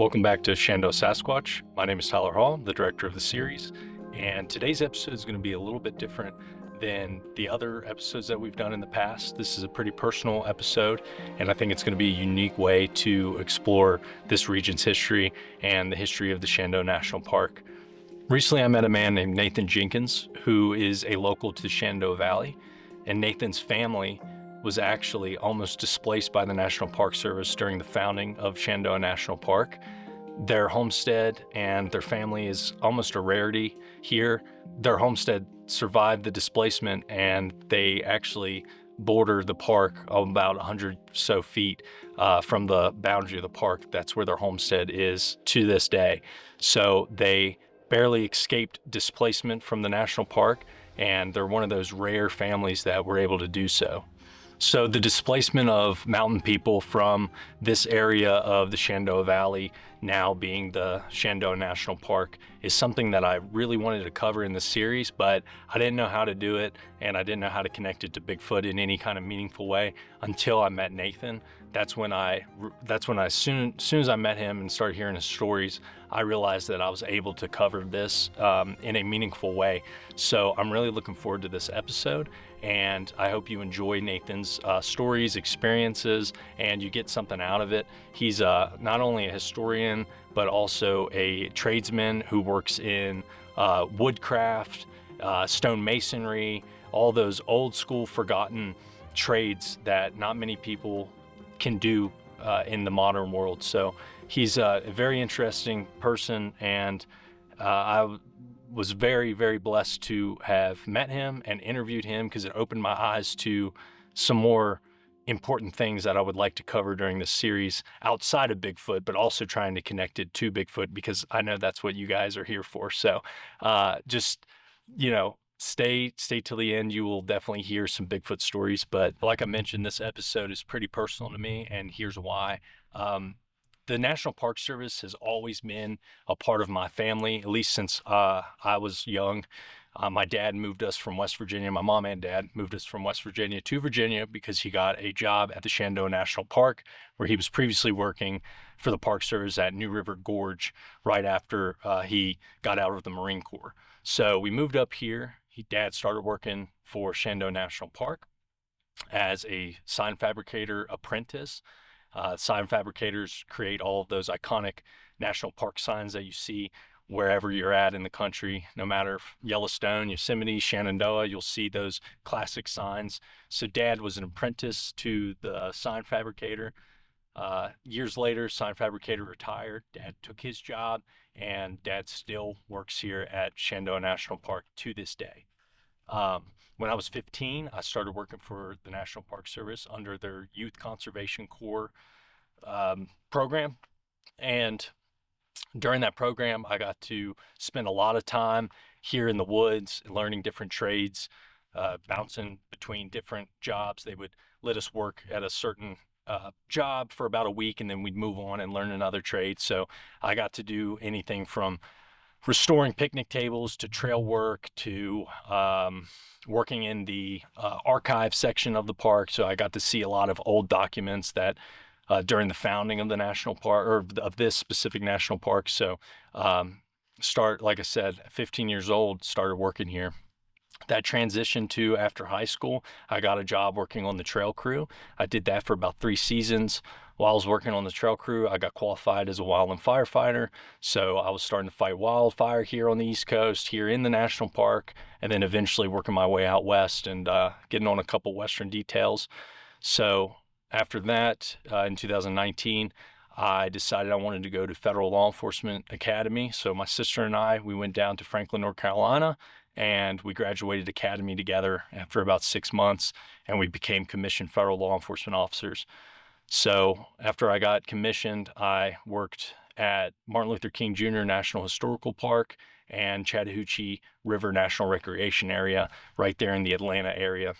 Welcome back to Shenandoah Sasquatch. My name is Tyler Hall, the director of the series, and today's episode is going to be a little bit different than the other episodes that we've done in the past. This is a pretty personal episode, and I think it's going to be a unique way to explore this region's history and the history of the Shenandoah National Park. Recently, I met a man named Nathan Jenkins, who is a local to the Shenandoah Valley, and Nathan's family was actually almost displaced by the National Park Service during the founding of Shenandoah National Park. Their homestead and their family is almost a rarity here. Their homestead survived the displacement, and they actually border the park about 100 or so feet from the boundary of the park. That's where their homestead is to this day. So they barely escaped displacement from the national park, and they're one of those rare families that were able to do so. So the displacement of mountain people from this area of the Shenandoah Valley, now being the Shenandoah National Park, is something that I really wanted to cover in the series, but I didn't know how to do it, and I didn't know how to connect it to Bigfoot in any kind of meaningful way until I met Nathan. That's when as soon as I met him and started hearing his stories, I realized that I was able to cover this in a meaningful way. So I'm really looking forward to this episode, and I hope you enjoy Nathan's stories, experiences, and you get something out of it. He's not only a historian, but also a tradesman who works in woodcraft, stonemasonry, all those old school forgotten trades that not many people can do in the modern world. So he's a very interesting person, and I was very, very blessed to have met him and interviewed him, because it opened my eyes to some more important things that I would like to cover during this series outside of Bigfoot, but also trying to connect it to Bigfoot, because I know that's what you guys are here for. So just, stay till the end. You will definitely hear some Bigfoot stories, but like I mentioned, this episode is pretty personal to me, and here's why. The National Park Service has always been a part of my family, at least since I was young. My dad moved us from West Virginia. My mom and dad moved us from West Virginia to Virginia because he got a job at the Shenandoah National Park, where he was previously working for the Park Service at New River Gorge right after he got out of the Marine Corps. So we moved up here. Dad started working for Shenandoah National Park as a sign fabricator apprentice. Sign fabricators create all of those iconic national park signs that you see wherever you're at in the country. No matter Yellowstone, Yosemite, Shenandoah, you'll see those classic signs. So Dad was an apprentice to the sign fabricator. Years later, sign fabricator retired. Dad took his job, and Dad still works here at Shenandoah National Park to this day. When I was 15, I started working for the National Park Service under their Youth Conservation Corps program. And during that program, I got to spend a lot of time here in the woods, learning different trades, bouncing between different jobs. They would let us work at a certain job for about a week, and then we'd move on and learn another trade. So I got to do anything from restoring picnic tables to trail work to working in the archive section of the park. So I got to see a lot of old documents that during the founding of the national park, or of this specific national park. So like I said, 15 years old, started working here. That transition to after high school, I got a job working on the trail crew. I did that for about 3 seasons. While I was working on the trail crew, I got qualified as a wildland firefighter. So I was starting to fight wildfire here on the East Coast, here in the national park, and then eventually working my way out west and getting on a couple Western details. So after that, in 2019, I decided I wanted to go to Federal Law Enforcement Academy. So my sister and I, we went down to Franklin, North Carolina, and we graduated academy together after about 6 months, and we became commissioned federal law enforcement officers. So after I got commissioned, I worked at Martin Luther King Jr. National Historical Park and Chattahoochee River National Recreation Area right there in the Atlanta area.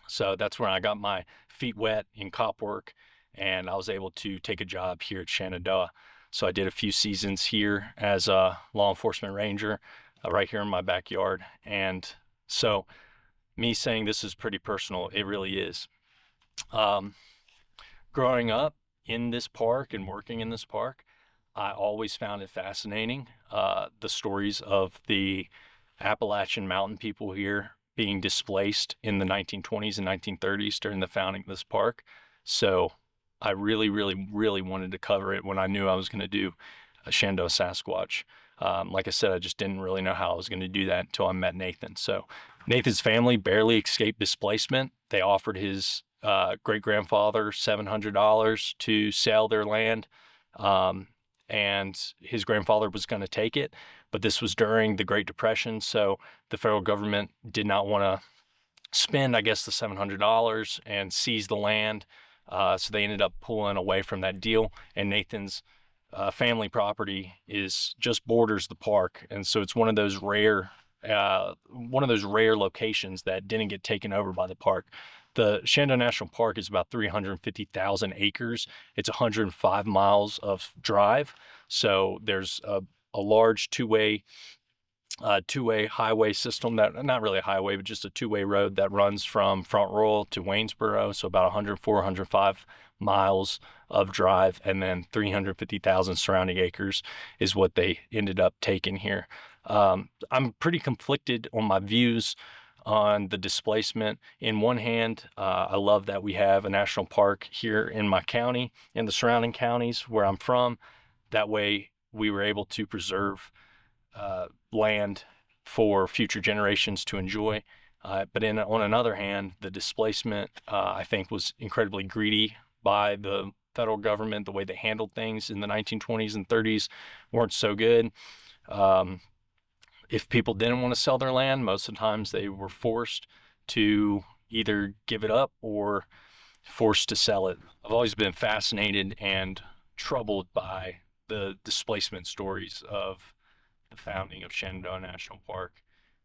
So that's where I got my feet wet in cop work, and I was able to take a job here at Shenandoah. So I did a few seasons here as a law enforcement ranger right here in my backyard. And so me saying this is pretty personal, it really is. Growing up in this park and working in this park, I always found it fascinating, the stories of the Appalachian mountain people here being displaced in the 1920s and 1930s during the founding of this park. So I really, really, really wanted to cover it when I knew I was going to do a Shenandoah Sasquatch. Like I said, I just didn't really know how I was going to do that until I met Nathan. So Nathan's family barely escaped displacement. They offered his great grandfather $700 to sell their land. And his grandfather was going to take it, but this was during the Great Depression, so the federal government did not want to spend, I guess, the $700 and seize the land. So they ended up pulling away from that deal. And Nathan's family property is just borders the park, and so it's one of those rare locations that didn't get taken over by the park. The Shenandoah National Park is about 350,000 acres. It's 105 miles of drive. So there's a large two-way highway system, that not really a highway, but just a two-way road that runs from Front Royal to Waynesboro. So about 104, 105 miles of drive, and then 350,000 surrounding acres is what they ended up taking here. I'm pretty conflicted on my views on the displacement. In one hand, I love that we have a national park here in my county and the surrounding counties where I'm from. That way we were able to preserve land for future generations to enjoy. But on another hand, the displacement, I think, was incredibly greedy by the federal government. The way they handled things in the 1920s and 30s weren't so good. If people didn't want to sell their land, most of the times they were forced to either give it up or forced to sell it. I've always been fascinated and troubled by the displacement stories of the founding of Shenandoah National Park.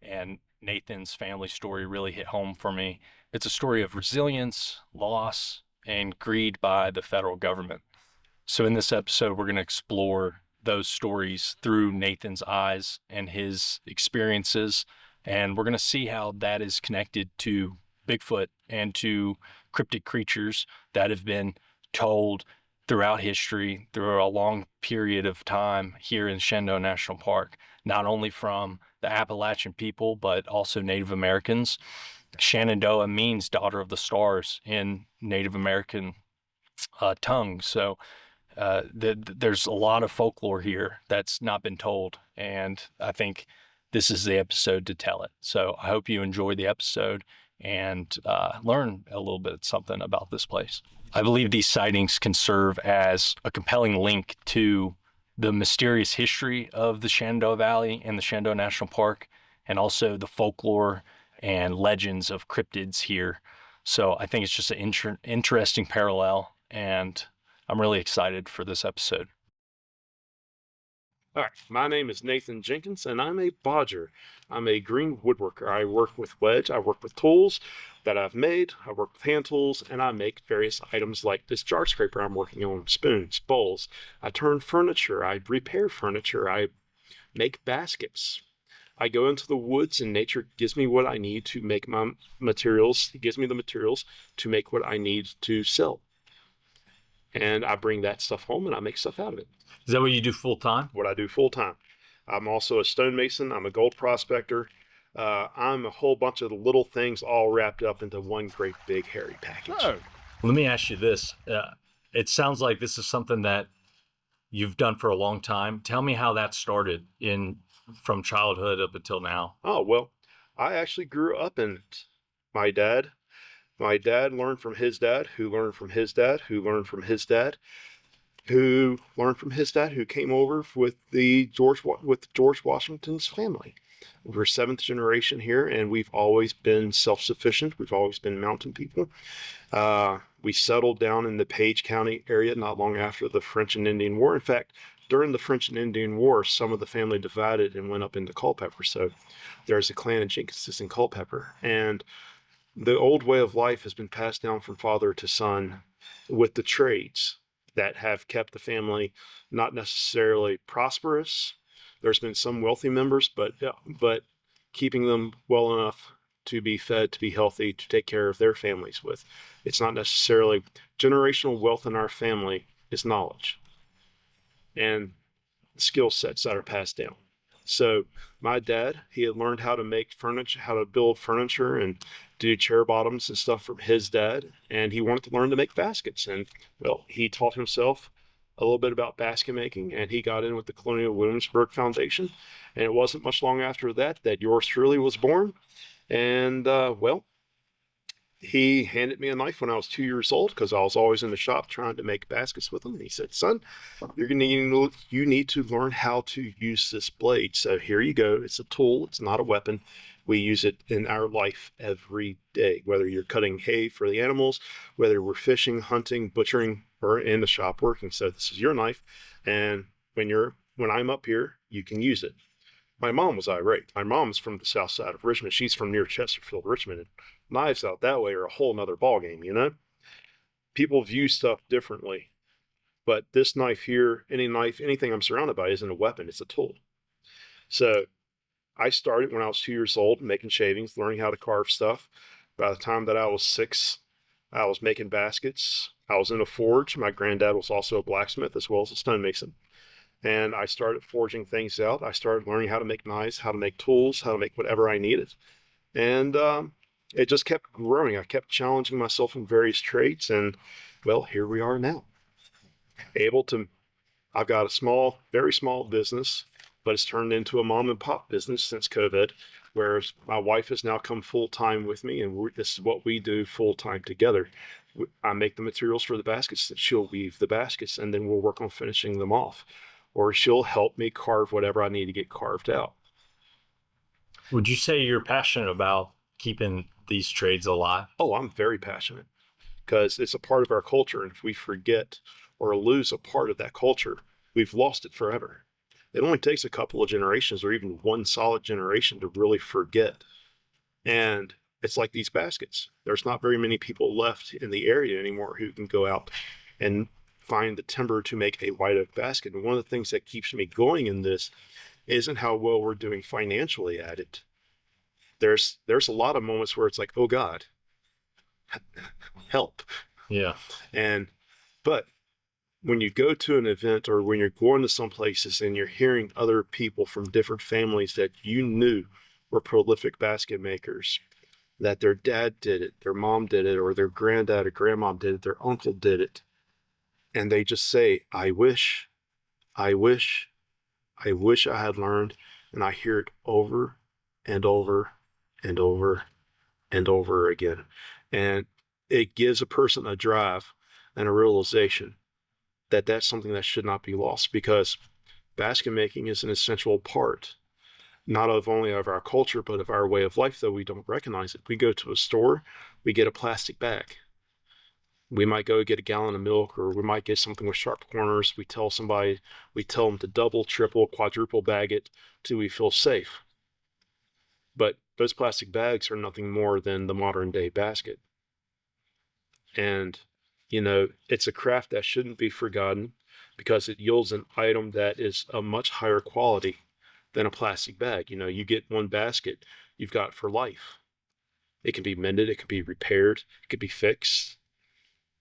And Nathan's family story really hit home for me. It's a story of resilience, loss, and greed by the federal government. So in this episode, we're going to explore those stories through Nathan's eyes and his experiences. And we're going to see how that is connected to Bigfoot and to cryptid creatures that have been told throughout history, through a long period of time here in Shenandoah National Park, not only from the Appalachian people, but also Native Americans. Shenandoah means daughter of the stars in Native American tongue. So there's a lot of folklore here that's not been told, and I think this is the episode to tell it. So I hope you enjoy the episode and learn a little bit something about this place. I believe these sightings can serve as a compelling link to the mysterious history of the Shenandoah Valley and the Shenandoah National Park, and also the folklore and legends of cryptids here. So I think it's just an interesting parallel, and I'm really excited for this episode. All right, my name is Nathan Jenkins, and I'm a bodger. I'm a green woodworker. I work with wedge, I work with tools that I've made, I work with hand tools, and I make various items like this jar scraper I'm working on, spoons, bowls. I turn furniture, I repair furniture, I make baskets. I go into the woods, and nature gives me what I need to make my materials. It gives me the materials to make what I need to sell. And I bring that stuff home, and I make stuff out of it. Is that what you do full time? What I do full time. I'm also a stonemason. I'm a gold prospector. I'm a whole bunch of little things all wrapped up into one great big hairy package. Oh. Let me ask you this. It sounds like this is something that you've done for a long time. Tell me how that started from childhood up until now. Oh, well, I actually grew up in it. My dad learned from his dad, who learned from his dad, who learned from his dad, who learned from his dad, who came over with George Washington's family. We're seventh generation here, and we've always been self-sufficient. We've always been mountain people. We settled down in the Page County area not long after the French and Indian War. In fact, during the French and Indian War, some of the family divided and went up into Culpeper. So there's a clan of Jenkinses in Culpeper. And the old way of life has been passed down from father to son with the trades that have kept the family not necessarily prosperous. There's been some wealthy members, but keeping them well enough to be fed, to be healthy, to take care of their families with. It's not necessarily generational wealth in our family is knowledge. and skill sets that are passed down. So my dad, he had learned how to make furniture, how to build furniture and do chair bottoms and stuff from his dad. And he wanted to learn to make baskets. And well, he taught himself a little bit about basket making, and he got in with the Colonial Williamsburg Foundation. And it wasn't much long after that that yours truly was born. And well, he handed me a knife when I was 2 years old because I was always in the shop trying to make baskets with him. And he said, "Son, you need to learn how to use this blade. So here you go. It's a tool. It's not a weapon. We use it in our life every day, whether you're cutting hay for the animals, whether we're fishing, hunting, butchering, or in the shop working. So this is your knife, and when I'm up here, you can use it." My mom was irate. My mom's from the south side of Richmond. She's from near Chesterfield, Richmond. And knives out that way are a whole nother ballgame, you know? People view stuff differently. But this knife here, any knife, anything I'm surrounded by isn't a weapon, it's a tool. So I started when I was 2 years old, making shavings, learning how to carve stuff. By the time that I was 6, I was making baskets. I was in a forge. My granddad was also a blacksmith as well as a stonemason. And I started forging things out. I started learning how to make knives, how to make tools, how to make whatever I needed. And it just kept growing. I kept challenging myself in various trades. And well, here we are now. I've got a small, very small business, but it's turned into a mom and pop business since COVID, where my wife has now come full time with me. And this is what we do full time together. I make the materials for the baskets, that she'll weave the baskets, and then we'll work on finishing them off. Or she'll help me carve whatever I need to get carved out. Would you say you're passionate about keeping these trades alive? Oh, I'm very passionate because it's a part of our culture. And if we forget or lose a part of that culture, we've lost it forever. It only takes a couple of generations or even one solid generation to really forget. And it's like these baskets. There's not very many people left in the area anymore who can go out and find the timber to make a white oak basket. And one of the things that keeps me going in this isn't how well we're doing financially at it. There's a lot of moments where it's like, oh God, help. Yeah. But when you go to an event or when you're going to some places and you're hearing other people from different families that you knew were prolific basket makers, that their dad did it, their mom did it, or their granddad or grandmom did it, their uncle did it, and they just say, I wish, I wish, I wish I had learned. And I hear it over and over and over and over again. And it gives a person a drive and a realization that that's something that should not be lost, because basket making is an essential part, not of only of our culture, but of our way of life, though we don't recognize it. We go to a store, we get a plastic bag. We might go get a gallon of milk, or we might get something with sharp corners. We tell them to double, triple, quadruple bag it till we feel safe. But those plastic bags are nothing more than the modern day basket. And, it's a craft that shouldn't be forgotten because it yields an item that is of much higher quality than a plastic bag. You get one basket, you've got for life. It can be mended, it can be repaired, it can be fixed.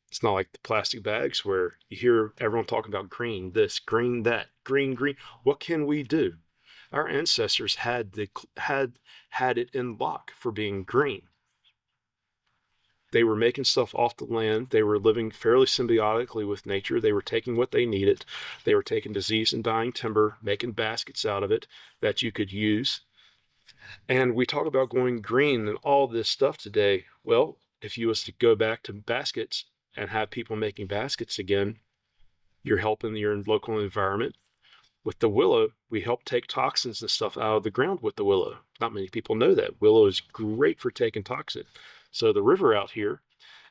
It's not like the plastic bags where you hear everyone talking about green this, green that, green. What can we do? Our ancestors had it in lock for being green. They were making stuff off the land. They were living fairly symbiotically with nature. They were taking what they needed. They were taking disease and dying timber, making baskets out of it that you could use. And we talk about going green and all this stuff today. Well, if you was to go back to baskets and have people making baskets again, you're helping your local environment. With the willow, we help take toxins and stuff out of the ground with the willow. Not many people know that. Willow is great for taking toxin. So the river out here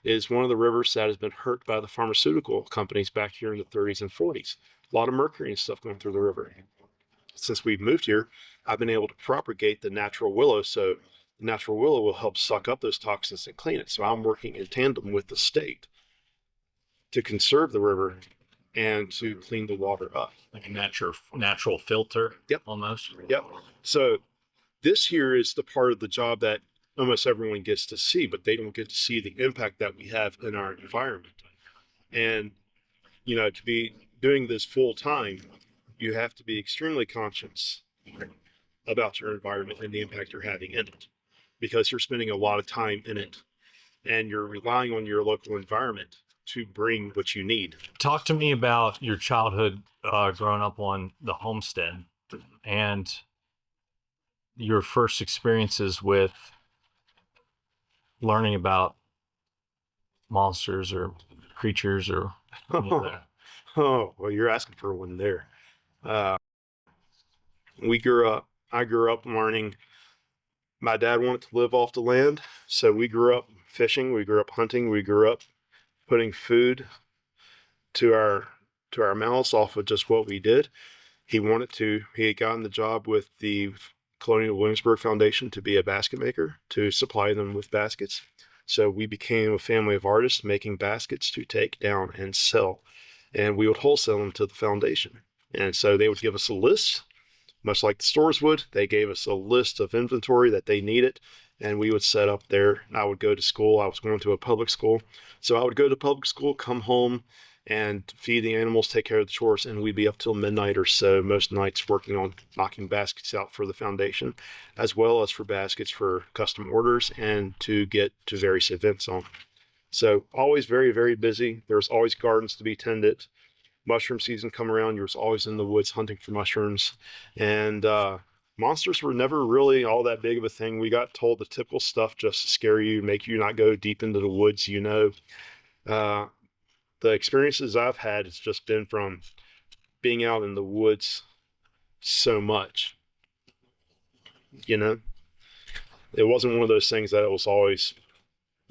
is one of the rivers that has been hurt by the pharmaceutical companies back here in the 30s and 40s. A lot of mercury and stuff going through the river. Since we've moved here, I've been able to propagate the natural willow, so the natural willow will help suck up those toxins and clean it. So I'm working in tandem with the state to conserve the river and to clean the water up. Like a natural filter. Yep. Almost. Yep. So this here is the part of the job that almost everyone gets to see, but they don't get to see the impact that we have in our environment. And, to be doing this full time, you have to be extremely conscious about your environment and the impact you're having in it, because you're spending a lot of time in it and you're relying on your local environment to bring what you need. Talk to me about your childhood growing up on the homestead and your first experiences with learning about monsters or creatures or any of that. Oh, well, you're asking for one there. Uh, I grew up learning. My dad wanted to live off the land, so we grew up fishing, we grew up hunting, we grew up putting food to our mouths off of just what we did. He had gotten the job with the Colonial Williamsburg Foundation to be a basket maker, to supply them with baskets. So we became a family of artists making baskets to take down and sell. And we would wholesale them to the foundation. And so they would give us a list, much like the stores would. They gave us a list of inventory that they needed, and we would set up there. I would go to school. I was going to a public school. So I would go to public school, come home, and feed the animals, take care of the chores, and we'd be up till midnight or so most nights working on knocking baskets out for the foundation, as well as for baskets for custom orders and to get to various events on. So always very, very busy. There's always gardens to be tended. Mushroom season come around, you was always in the woods hunting for mushrooms. And monsters were never really all that big of a thing. We got told the typical stuff just to scare you, make you not go deep into the woods, The experiences I've had has just been from being out in the woods so much. It wasn't one of those things that it was always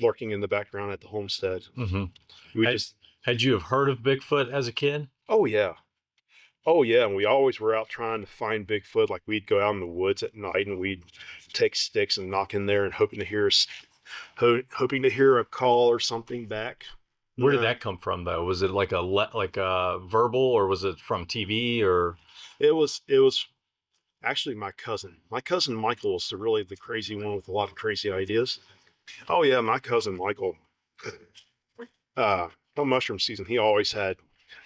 lurking in the background at the homestead. Mm-hmm. Had you have heard of Bigfoot as a kid? Oh yeah, and we always were out trying to find Bigfoot. Like we'd go out in the woods at night and we'd take sticks and knock in there and hoping to hear a call or something back. Where did that come from, though? Was it like a verbal, or was it from TV, or? It was actually my cousin. My cousin Michael is really the crazy one with a lot of crazy ideas. Oh yeah, my cousin Michael. On mushroom season, he always had.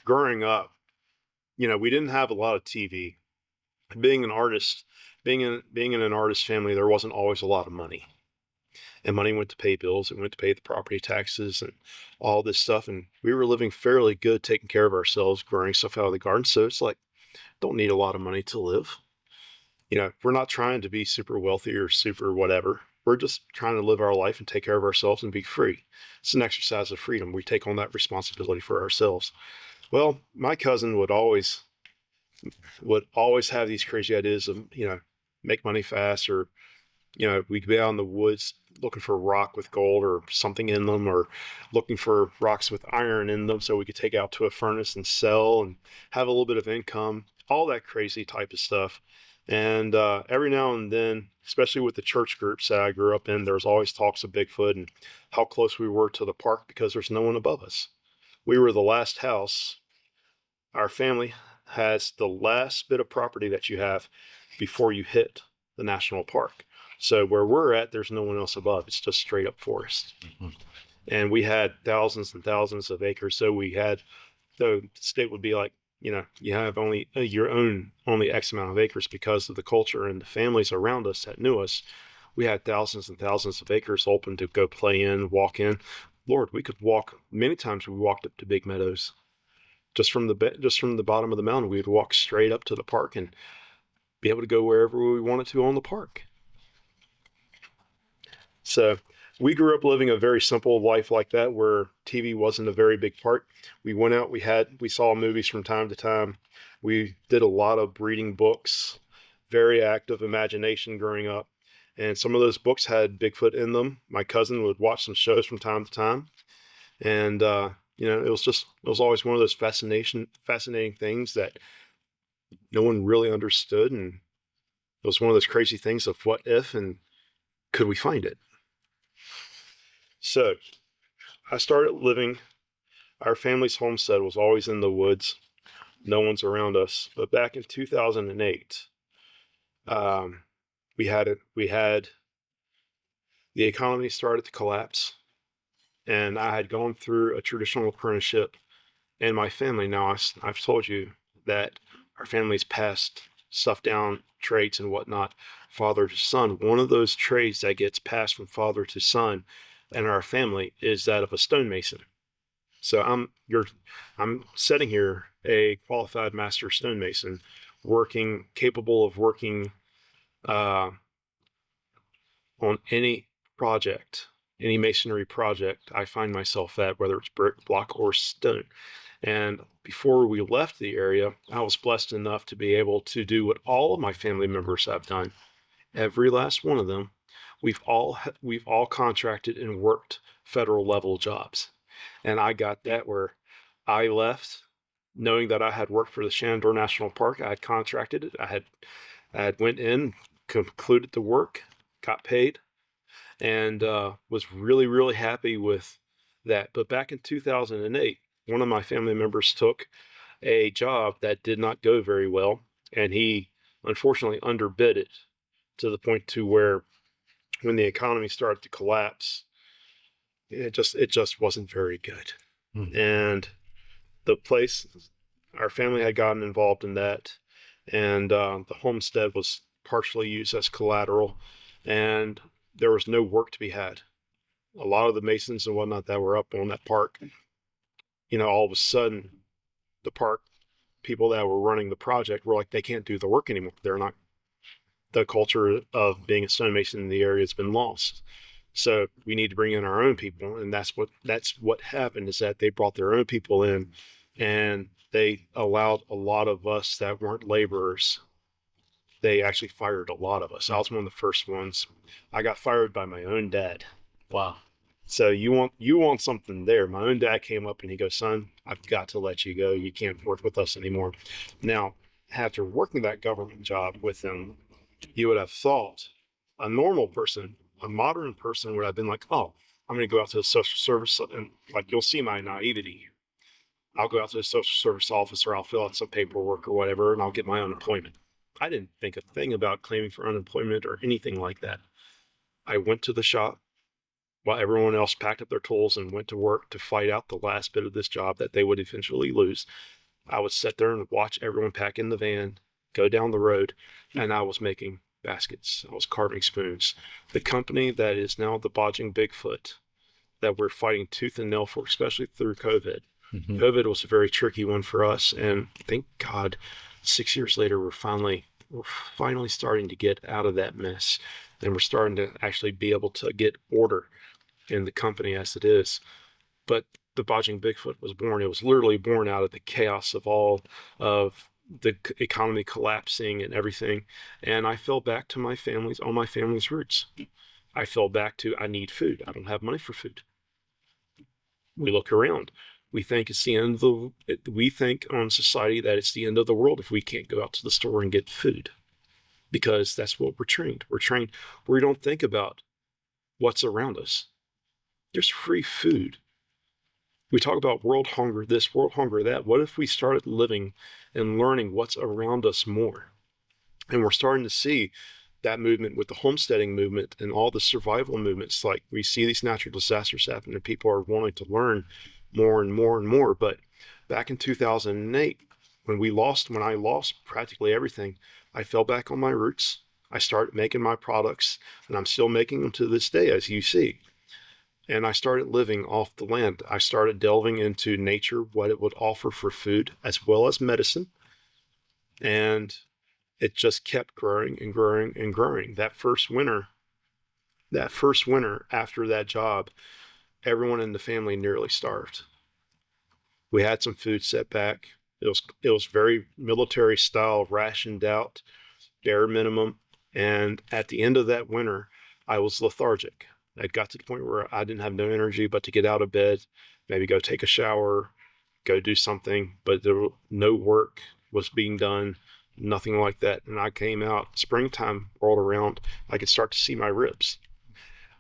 Growing up, we didn't have a lot of TV. Being an artist, being in an artist family, there wasn't always a lot of money. And money went to pay bills, it went to pay the property taxes and all this stuff. And we were living fairly good, taking care of ourselves, growing stuff out of the garden. So it's like, don't need a lot of money to live. We're not trying to be super wealthy or super whatever. We're just trying to live our life and take care of ourselves and be free. It's an exercise of freedom. We take on that responsibility for ourselves. Well, my cousin would always have these crazy ideas of, make money fast, or, we'd be out in the woods looking for a rock with gold or something in them, or looking for rocks with iron in them so we could take out to a furnace and sell and have a little bit of income, all that crazy type of stuff. And every now and then, especially with the church groups that I grew up in, there's always talks of Bigfoot and how close we were to the park because there's no one above us. We were the last house. Our family has the last bit of property that you have before you hit the national park. So where we're at, there's no one else above. It's just straight up forest. Mm-hmm. And we had thousands and thousands of acres. So the state would be like, you have only only X amount of acres because of the culture and the families around us that knew us. We had thousands and thousands of acres open to go play in, walk in. Lord, we could walk. Many times we walked up to big meadows. Just from the bottom of the mountain, we would walk straight up to the park and be able to go wherever we wanted to on the park. So we grew up living a very simple life like that, where TV wasn't a very big part. We went out, we saw movies from time to time. We did a lot of reading books, very active imagination growing up. And some of those books had Bigfoot in them. My cousin would watch some shows from time to time. And, it was always one of those fascinating things that no one really understood. And it was one of those crazy things of what if and could we find it? So I started living, our family's homestead was always in the woods. No one's around us. But back in 2008, we had the economy started to collapse. And I had gone through a traditional apprenticeship and my family now, I've told you that our family's passed stuff down, traits and whatnot, father to son. One of those traits that gets passed from father to son in our family is that of a stonemason. So I'm sitting here, a qualified master stonemason, capable of working uh, on any project, any masonry project I find myself at, whether it's brick, block, or stone. And before we left the area, I was blessed enough to be able to do what all of my family members have done. Every last one of them, we've all contracted and worked federal level jobs. And I got that where I left knowing that I had worked for the Shenandoah National Park. I had contracted it. I had went in, concluded the work, got paid, and was really, really happy with that. But back in 2008, one of my family members took a job that did not go very well, and he unfortunately underbid it to the point to where when the economy started to collapse, it just wasn't very good. And the place, our family had gotten involved in that, and the homestead was partially used as collateral, and there was no work to be had. A lot of the masons and whatnot that were up on that park, all of a sudden, the park people that were running the project were like, they can't do the work anymore. They're not, the culture of being a stonemason in the area has been lost. So we need to bring in our own people, and that's what happened, is that they brought their own people in, and they allowed a lot of us that weren't laborers. They actually fired a lot of us. I was one of the first ones. I got fired by my own dad. Wow. So you want something there. My own dad came up and he goes, son, I've got to let you go. You can't work with us anymore. Now, after working that government job with him, you would have thought a normal person, a modern person would have been like, oh, I'm going to go out to the social service, and like, you'll see my naivety. I'll go out to the social service office, or I'll fill out some paperwork or whatever, and I'll get my unemployment. I didn't think a thing about claiming for unemployment or anything like that. I went to the shop while everyone else packed up their tools and went to work to fight out the last bit of this job that they would eventually lose. I would sit there and watch everyone pack in the van, go down the road, and I was making baskets. I was carving spoons. The company that is now the Bodging Bigfoot, that we're fighting tooth and nail for, especially through COVID. COVID was a very tricky one for us, and thank God, 6 years later, we're finally starting to get out of that mess, and we're starting to actually be able to get order in the company as it is. But the Bodging Bigfoot was born. It was literally born out of the chaos of all of the economy collapsing and everything. And I fell back to all my family's roots. I fell back to, I need food. I don't have money for food. We look around. We think it's the end of we think on society that it's the end of the world if we can't go out to the store and get food, because that's what we're trained. We're trained where we don't think about what's around us. There's free food. We talk about world hunger, this, world hunger, that. What if we started living and learning what's around us more? And we're starting to see that movement with the homesteading movement and all the survival movements. Like, we see these natural disasters happen and people are wanting to learn more and more and more. But back in 2008, when I lost practically everything, I fell back on my roots. I started making my products, and I'm still making them to this day, as you see. And I started living off the land. I started delving into nature, what it would offer for food as well as medicine. And it just kept growing and growing and growing. That first winter after that job, everyone in the family nearly starved. We had some food set back. It was very military style, rationed out, bare minimum. And at the end of that winter, I was lethargic. I got to the point where I didn't have no energy but to get out of bed, maybe go take a shower, go do something, but no work was being done, nothing like that. And I came out, springtime rolled around, I could start to see my ribs.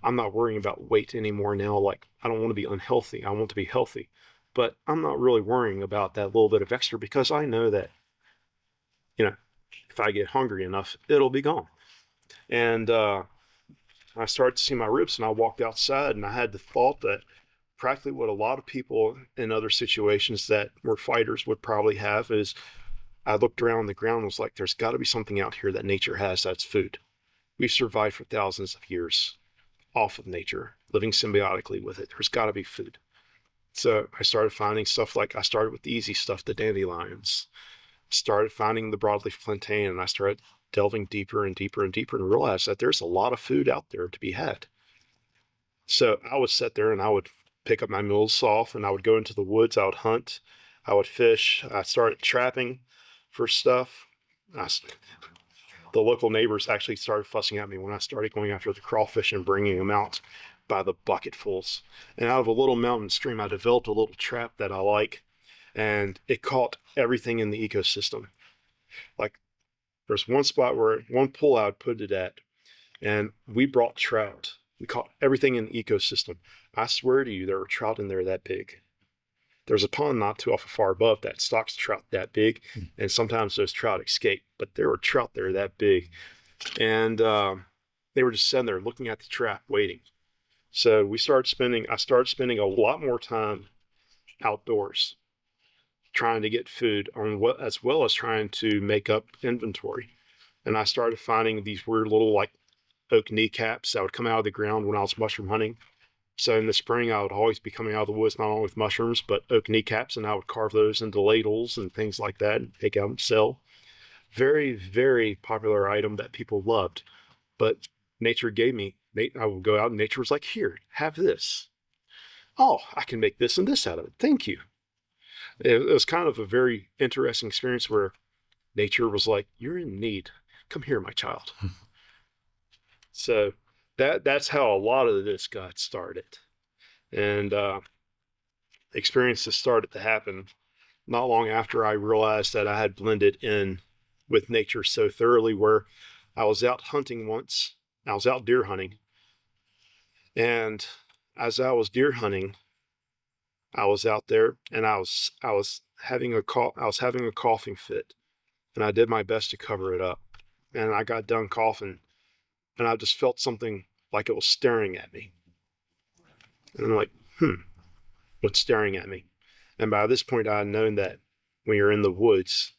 I'm not worrying about weight anymore now. Like, I don't want to be unhealthy. I want to be healthy. But I'm not really worrying about that little bit of extra, because I know that, if I get hungry enough, it'll be gone. And I started to see my ribs, and I walked outside, and I had the thought that practically what a lot of people in other situations that were fighters would probably have is I looked around the ground and was like, there's got to be something out here that nature has that's food. We've survived for thousands of years off of nature, living symbiotically with it. There's got to be food. So I started finding stuff like I started with the easy stuff, the dandelions, started finding the broadleaf plantain, and I started delving deeper and deeper and deeper and realized that there's a lot of food out there to be had. So I would sit there and I would pick up my mules off and I would go into the woods. I would hunt. I would fish. I started trapping for stuff. The local neighbors actually started fussing at me when I started going after the crawfish and bringing them out by the bucketfuls. And out of a little mountain stream, I developed a little trap that I like, and it caught everything in the ecosystem. Like there's one spot where one pool I would put it at, and we brought trout. We caught everything in the ecosystem. I swear to you, there were trout in there that big. There's a pond not too far above that stocks trout that big, and sometimes those trout escape, but there were trout there that big. And they were just sitting there looking at the trap, waiting. So I started spending a lot more time outdoors trying to get food as well as trying to make up inventory. And I started finding these weird little like oak kneecaps that would come out of the ground when I was mushroom hunting. So in the spring, I would always be coming out of the woods, not only with mushrooms, but oak kneecaps, and I would carve those into ladles and things like that and take out and sell. Very, very popular item that people loved. But nature gave me, I would go out and nature was like, here, have this. Oh, I can make this and this out of it. Thank you. It was kind of a very interesting experience where nature was like, you're in need. Come here, my child. So that's how a lot of this got started. And experiences started to happen not long after I realized that I had blended in with nature so thoroughly where I was out hunting once. I was out deer hunting. And as I was deer hunting, I was out there and I was having a coughing fit. And I did my best to cover it up. And I got done coughing and I just felt something like it was staring at me. And I'm like, what's staring at me? And by this point, I had known that when you're in the woods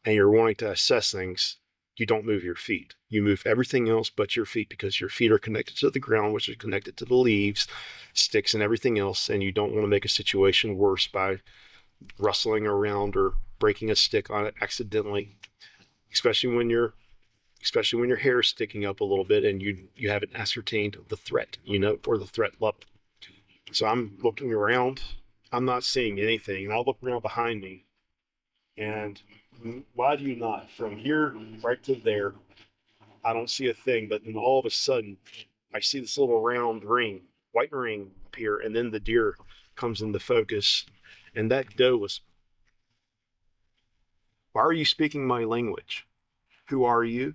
and you're wanting to assess things, you don't move your feet. You move everything else but your feet because your feet are connected to the ground, which is connected to the leaves, sticks, and everything else. And you don't want to make a situation worse by rustling around or breaking a stick on it accidentally, especially when your hair is sticking up a little bit and you haven't ascertained the threat, or the threat level. So I'm looking around. I'm not seeing anything. And I'll look around behind me. And why do you not? From here right to there, I don't see a thing. But then all of a sudden, I see this little round ring, white ring appear. And then the deer comes into focus. And that doe was, why are you speaking my language? Who are you?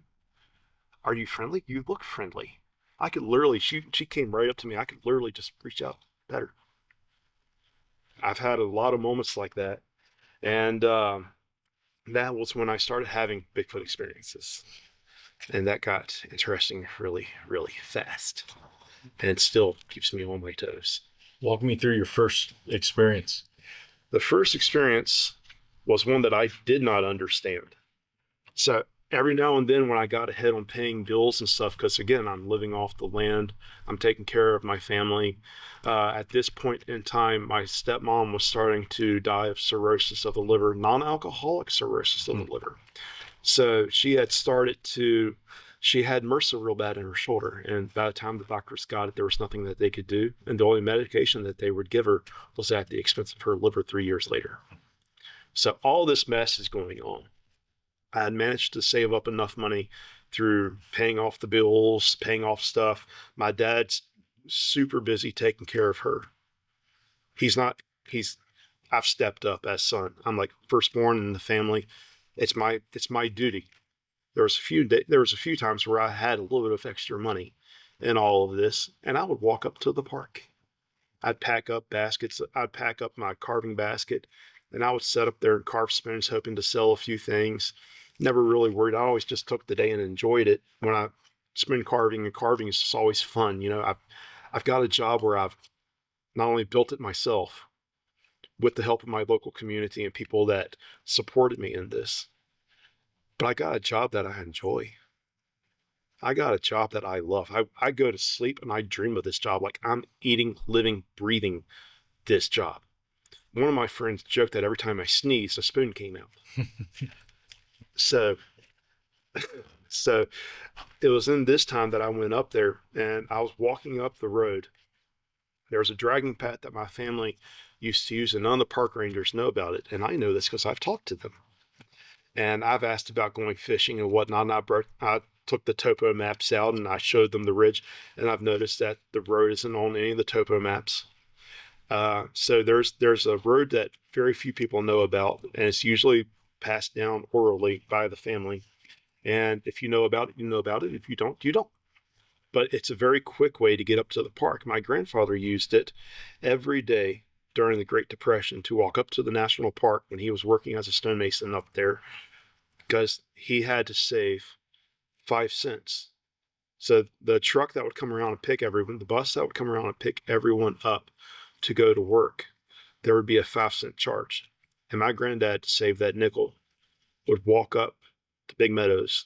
Are you friendly? You look friendly. I could literally, she came right up to me. I could literally just reach out better. I've had a lot of moments like that. And that was when I started having Bigfoot experiences. And that got interesting really, really fast. And it still keeps me on my toes. Walk me through your first experience. The first experience was one that I did not understand. So every now and then when I got ahead on paying bills and stuff, because again, I'm living off the land, I'm taking care of my family. At this point in time, my stepmom was starting to die of cirrhosis of the liver, non-alcoholic cirrhosis of the liver. So she had MRSA real bad in her shoulder. And by the time the doctors got it, there was nothing that they could do. And the only medication that they would give her was at the expense of her liver 3 years later. So all this mess is going on. I had managed to save up enough money through paying off the bills, paying off stuff. My dad's super busy taking care of her. I've stepped up as son. I'm like firstborn in the family. It's my duty. There was a few times where I had a little bit of extra money in all of this, and I would walk up to the park. I'd pack up baskets. I'd pack up my carving basket, and I would set up there and carve spoons, hoping to sell a few things. Never really worried. I always just took the day and enjoyed it. When I spend carving, and carving is just always fun. I've got a job where I've not only built it myself with the help of my local community and people that supported me in this, but I got a job that I enjoy. I got a job that I love. I go to sleep and I dream of this job. Like I'm eating, living, breathing this job. One of my friends joked that every time I sneezed, a spoon came out. So, so it was in this time that I went up there and I was walking up the road. There was a dragging path that my family used to use, and none of the park rangers know about it. And I know this because I've talked to them. And I've asked about going fishing and whatnot. And I took the topo maps out and I showed them the ridge. And I've noticed that the road isn't on any of the topo maps. So there's a road that very few people know about, and it's usually passed down orally by the family. And if you know about it, you know about it. If you don't, you don't. But it's a very quick way to get up to the park. My grandfather used it every day during the Great Depression to walk up to the national park when he was working as a stonemason up there, because he had to save 5 cents. So the truck that would come around and pick everyone, the bus that would come around and pick everyone up to go to work, there would be a 5-cent charge. And my granddad, to save that nickel, would walk up to Big Meadows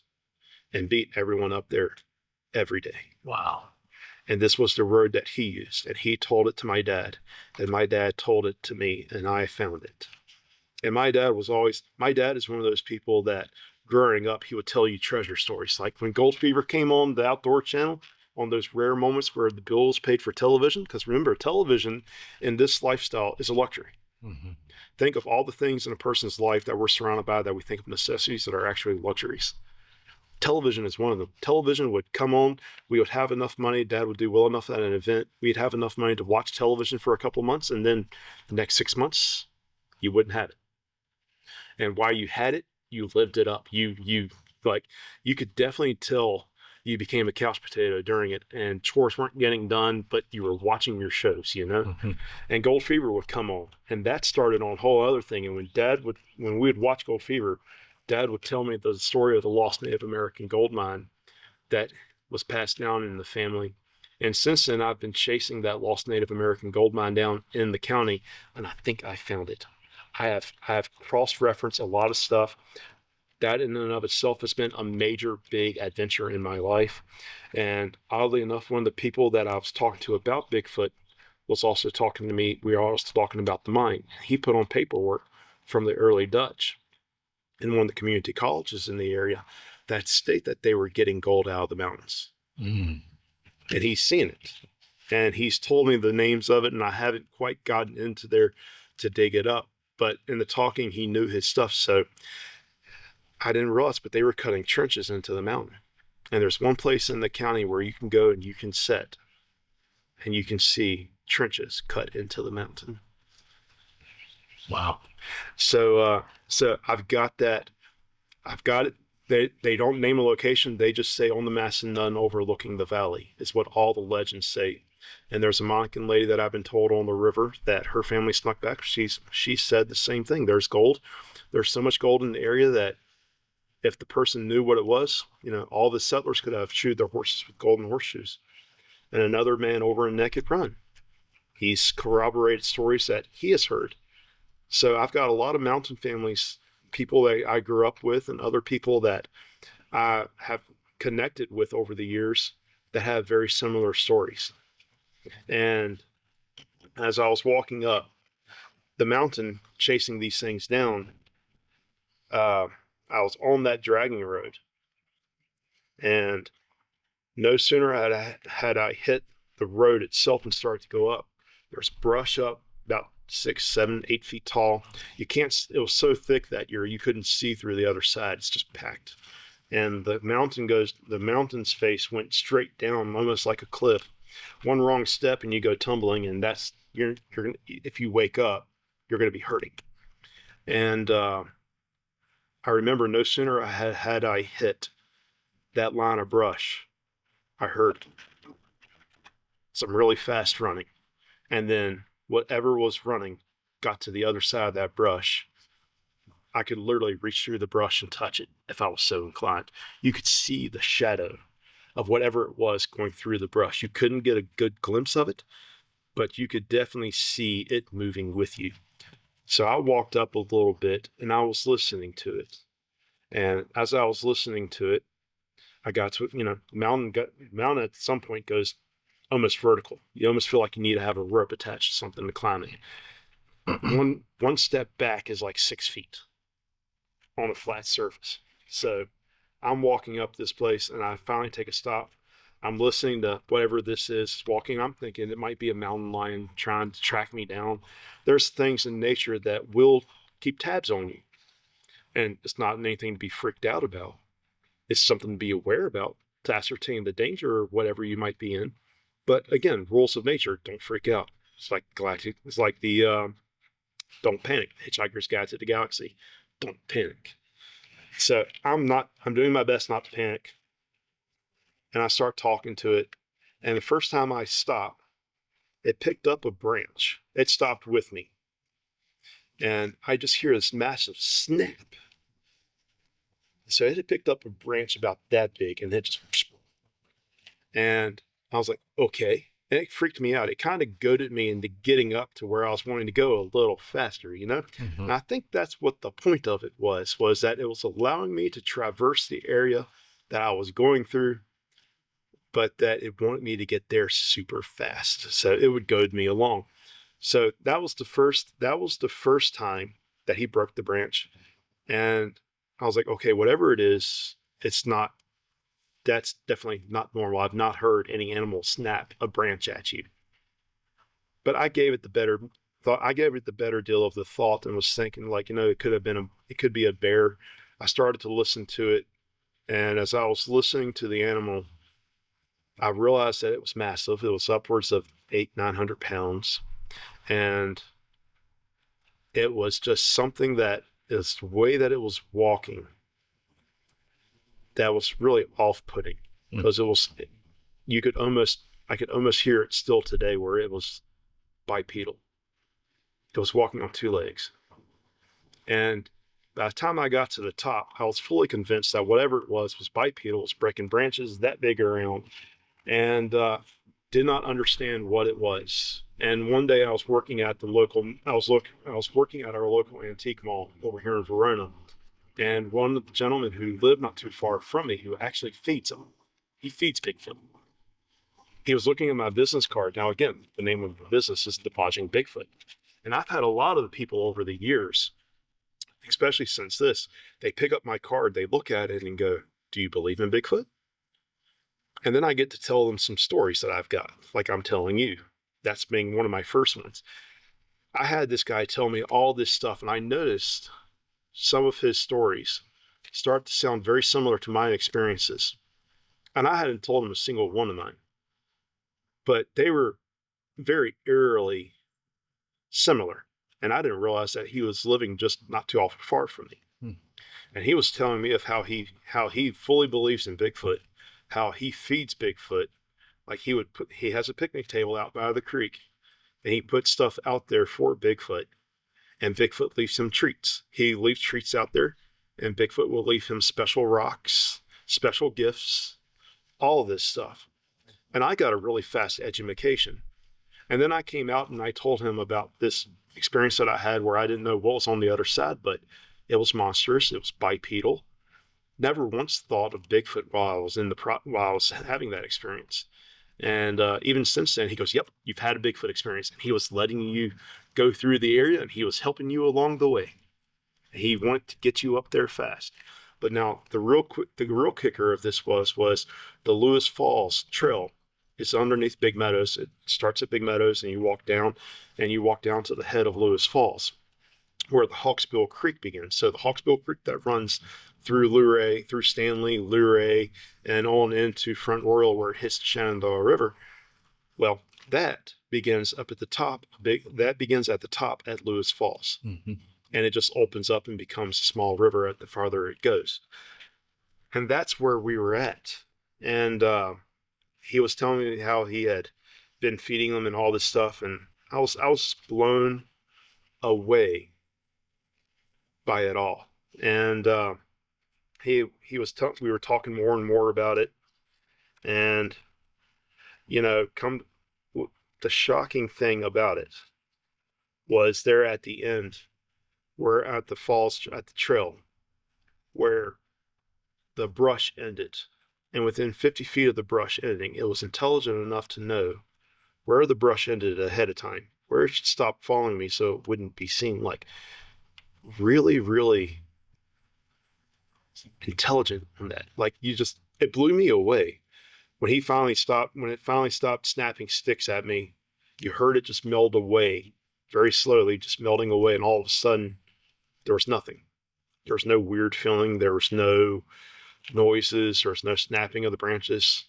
and beat everyone up there every day. Wow. And this was the road that he used. And he told it to my dad. And my dad told it to me. And I found it. And my dad is one of those people that growing up, he would tell you treasure stories. Like when Gold Fever came on the Outdoor Channel, on those rare moments where the bills paid for television. Because remember, television in this lifestyle is a luxury. Mm-hmm. Think of all the things in a person's life that we're surrounded by that we think of necessities that are actually luxuries. Television is one of them. Television would come on. We would have enough money. Dad would do well enough at an event. We'd have enough money to watch television for a couple of months. And then the next 6 months, you wouldn't have it. And while you had it, you lived it up. You could definitely tell you became a couch potato during it, and chores weren't getting done, but you were watching your shows, Mm-hmm. And Gold Fever would come on, and that started on a whole other thing. And when we would watch Gold Fever, Dad would tell me the story of the lost Native American gold mine that was passed down in the family. And since then, I've been chasing that lost Native American gold mine down in the county, and I think I found it. I have cross-referenced a lot of stuff. That in and of itself has been a major, big adventure in my life. And oddly enough, one of the people that I was talking to about Bigfoot was also talking to me. We were also talking about the mine. He put on paperwork from the early Dutch in one of the community colleges in the area that state that they were getting gold out of the mountains. Mm. And he's seen it. And he's told me the names of it, and I haven't quite gotten into there to dig it up. But in the talking, he knew his stuff. So I didn't realize, but they were cutting trenches into the mountain. And there's one place in the county where you can go and you can sit and you can see trenches cut into the mountain. Wow. So I've got that. I've got it. They don't name a location. They just say on the Massanutten overlooking the valley is what all the legends say. And there's a Monacan lady that I've been told on the river that her family snuck back. She said the same thing. There's gold. There's so much gold in the area that if the person knew what it was, all the settlers could have shoed their horses with golden horseshoes. And another man over in Naked Run, he's corroborated stories that he has heard. So I've got a lot of mountain families, people that I grew up with, and other people that I have connected with over the years that have very similar stories. And as I was walking up the mountain, chasing these things down, I was on that dragging road, and no sooner had I hit the road itself and started to go up, there's brush up about 6, 7, 8 feet tall. It was so thick that you couldn't see through the other side. It's just packed. And the mountain's face went straight down, almost like a cliff. One wrong step and you go tumbling, and if you wake up, you're going to be hurting. And I remember no sooner had I hit that line of brush, I heard some really fast running. And then whatever was running got to the other side of that brush. I could literally reach through the brush and touch it if I was so inclined. You could see the shadow of whatever it was going through the brush. You couldn't get a good glimpse of it, but you could definitely see it moving with you. So I walked up a little bit and I was listening to it. And as I was listening to it, I got to, mountain at some point goes almost vertical. You almost feel like you need to have a rope attached to something to climb it. One step back is like 6 feet on a flat surface. So I'm walking up this place and I finally take a stop. I'm listening to whatever this is walking. I'm thinking it might be a mountain lion trying to track me down. There's things in nature that will keep tabs on you. And it's not anything to be freaked out about. It's something to be aware about to ascertain the danger or whatever you might be in. But again, rules of nature, don't freak out. It's like galactic. It's like the don't panic. Hitchhiker's Guide to the Galaxy. Don't panic. So I'm doing my best not to panic. And I start talking to it. And the first time I stop, it picked up a branch. It stopped with me. And I just hear this massive snap. So it had picked up a branch about that big and it just, and I was like, okay. And it freaked me out. It kind of goaded me into getting up to where I was wanting to go a little faster, you know? Mm-hmm. And I think that's what the point of it was that it was allowing me to traverse the area that I was going through, but that it wanted me to get there super fast. So it would goad me along. So that was the first time that he broke the branch. And I was like, okay, whatever it is, that's definitely not normal. I've not heard any animal snap a branch at you. But I gave it the better thought. I gave it the better deal of the thought and was thinking like, it could be a bear. I started to listen to it. And as I was listening to the animal, I realized that it was massive. It was upwards of 900 pounds. And it was just something that is the way that it was walking that was really off-putting because I could almost hear it still today where it was bipedal. It was walking on two legs. And by the time I got to the top, I was fully convinced that whatever it was bipedal, it was breaking branches that big around, and did not understand what it was. And one day I was working at our local antique mall over here in Verona, and one of the gentlemen who lived not too far from me, who actually feeds them, he feeds Bigfoot. He was looking at my business card. Now, again, the name of the business is Dodging Bigfoot. And I've had a lot of the people over the years, especially since this, they pick up my card, they look at it and go, do you believe in Bigfoot? And then I get to tell them some stories that I've got, like I'm telling you. That's being one of my first ones. I had this guy tell me all this stuff, and I noticed some of his stories start to sound very similar to my experiences. And I hadn't told him a single one of mine, but they were very eerily similar. And I didn't realize that he was living just not too far from me. And he was telling me of how he fully believes in Bigfoot, how he feeds Bigfoot. Like he has a picnic table out by the creek, and he puts stuff out there for Bigfoot, and Bigfoot leaves him treats. He leaves treats out there, and Bigfoot will leave him special rocks, special gifts, all of this stuff. And I got a really fast education. And then I came out and I told him about this experience that I had where I didn't know what was on the other side, but it was monstrous. It was bipedal. Never once thought of Bigfoot while I was having that experience. And even since then, he goes, "Yep, you've had a Bigfoot experience." And he was letting you go through the area, and he was helping you along the way. He wanted to get you up there fast. But now the real kicker of this was the Lewis Falls Trail. It's underneath Big Meadows. It starts at Big Meadows, and you walk down to the head of Lewis Falls, where the Hawksbill Creek begins. So the Hawksbill Creek that runs through Luray, through Stanley, Luray, and on into Front Royal where it hits the Shenandoah River. Well, that begins up at the top. That begins at the top at Lewis Falls. Mm-hmm. And it just opens up and becomes a small river at the farther it goes. And that's where we were at. And he was telling me how he had been feeding them and all this stuff, and I was blown away by it all. And we were talking more and more about it, and the shocking thing about it was there at the end, where at the falls, at the trail, where the brush ended. And within 50 feet of the brush ending, it was intelligent enough to know where the brush ended ahead of time, where it should stop following me so it wouldn't be seen. Like, really, really intelligent on that. Like, it blew me away. When it finally stopped snapping sticks at me, you heard it just melt away very slowly, just melting away. And all of a sudden, there was nothing. There was no weird feeling. There was no noises. There was no snapping of the branches.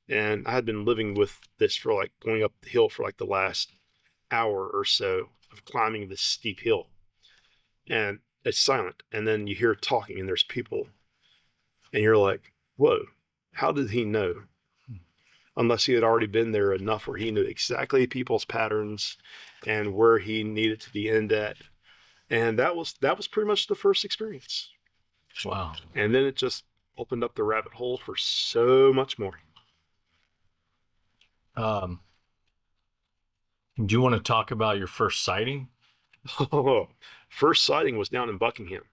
And I had been living with this for like going up the hill for like the last hour or so of climbing this steep hill. And it's silent. And then you hear talking and there's people. And you're like, whoa, how did he know? Unless he had already been there enough where he knew exactly people's patterns and where he needed to be in at. And that was pretty much the first experience. Wow. And then it just opened up the rabbit hole for so much more. Do you want to talk about your first sighting? First sighting was down in Buckingham.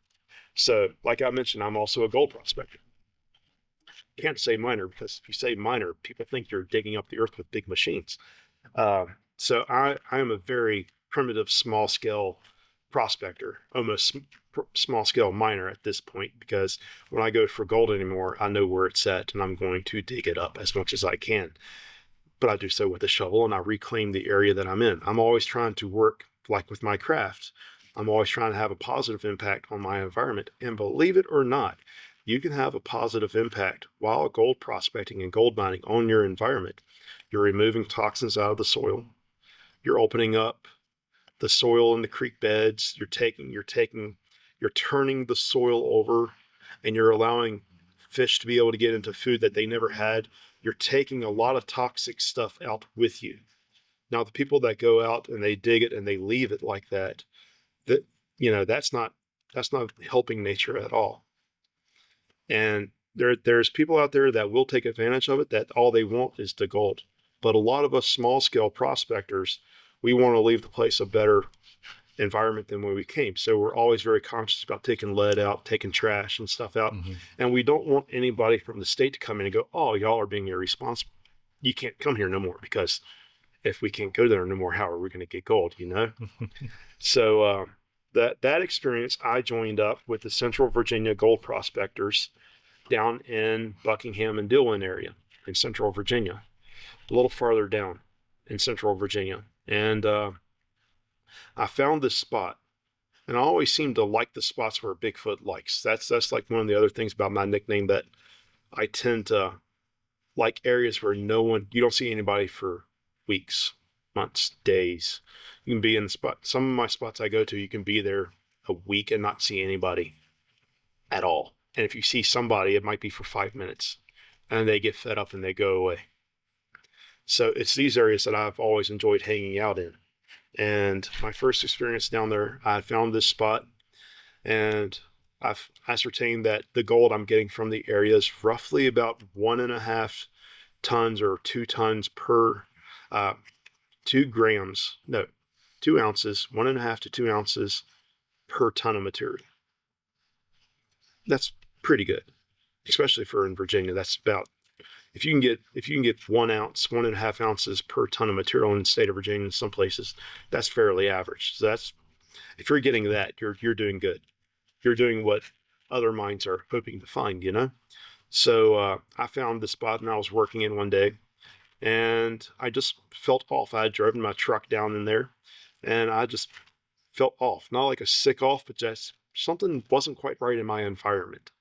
So, like I mentioned, I'm also a gold prospector. You can't say minor, because if you say minor, people think you're digging up the earth with big machines. So I am a very primitive, small scale prospector, almost small scale miner at this point, because when I go for gold anymore, I know where it's at and I'm going to dig it up as much as I can. But I do so with a shovel and I reclaim the area that I'm in. I'm always trying to work, like with my craft, I'm always trying to have a positive impact on my environment. And believe it or not, you can have a positive impact while gold prospecting and gold mining on your environment. You're removing toxins out of the soil. You're opening up the soil in the creek beds. You're turning the soil over, and you're allowing fish to be able to get into food that they never had. You're taking a lot of toxic stuff out with you. Now, the people that go out and they dig it and they leave it like that, that's not helping nature at all. And there's people out there that will take advantage of it, that all they want is the gold. But a lot of us small scale prospectors, we want to leave the place a better environment than when we came. So we're always very conscious about taking lead out, taking trash and stuff out. Mm-hmm. And we don't want anybody from the state to come in and go, oh, y'all are being irresponsible. You can't come here no more, because if we can't go there no more, how are we going to get gold, So that experience, I joined up with the Central Virginia gold prospectors down in Buckingham and Dillon area in Central Virginia, a little farther down in Central Virginia. And I found this spot, and I always seem to like the spots where Bigfoot likes. That's like one of the other things about my nickname, that I tend to like areas where you don't see anybody for weeks, months, days. You can be in the spot. Some of my spots I go to, you can be there a week and not see anybody at all. And if you see somebody, it might be for 5 minutes, and they get fed up and they go away. So it's these areas that I've always enjoyed hanging out in. And my first experience down there, I found this spot, and I've ascertained that the gold I'm getting from the area is roughly about 1.5 tons or 2 tons per 2 grams, no, 2 ounces, 1.5 to 2 ounces per ton of material. That's pretty good, especially for in Virginia. That's about, if you can get 1 ounce, 1.5 ounces per ton of material in the state of Virginia, in some places, that's fairly average. So if you're getting that, you're doing good. You're doing what other mines are hoping to find, So I found this spot, and I was working in one day, and I just felt off. I had driven my truck down in there, and I just felt off. Not like a sick off, but just something wasn't quite right in my environment.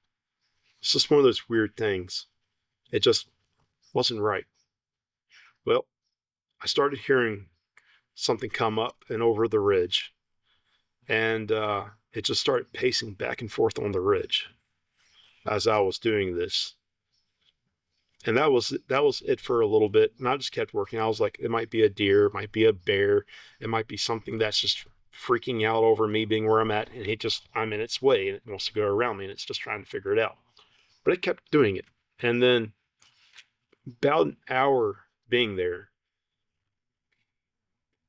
It's just one of those weird things. It just wasn't right. Well, I started hearing something come up and over the ridge, and it just started pacing back and forth on the ridge as I was doing this. And that was it for a little bit. And I just kept working. I was like, it might be a deer, it might be a bear, it might be something that's just freaking out over me being where I'm at. And I'm in its way, and it wants to go around me, and it's just trying to figure it out. But it kept doing it. And then about an hour being there,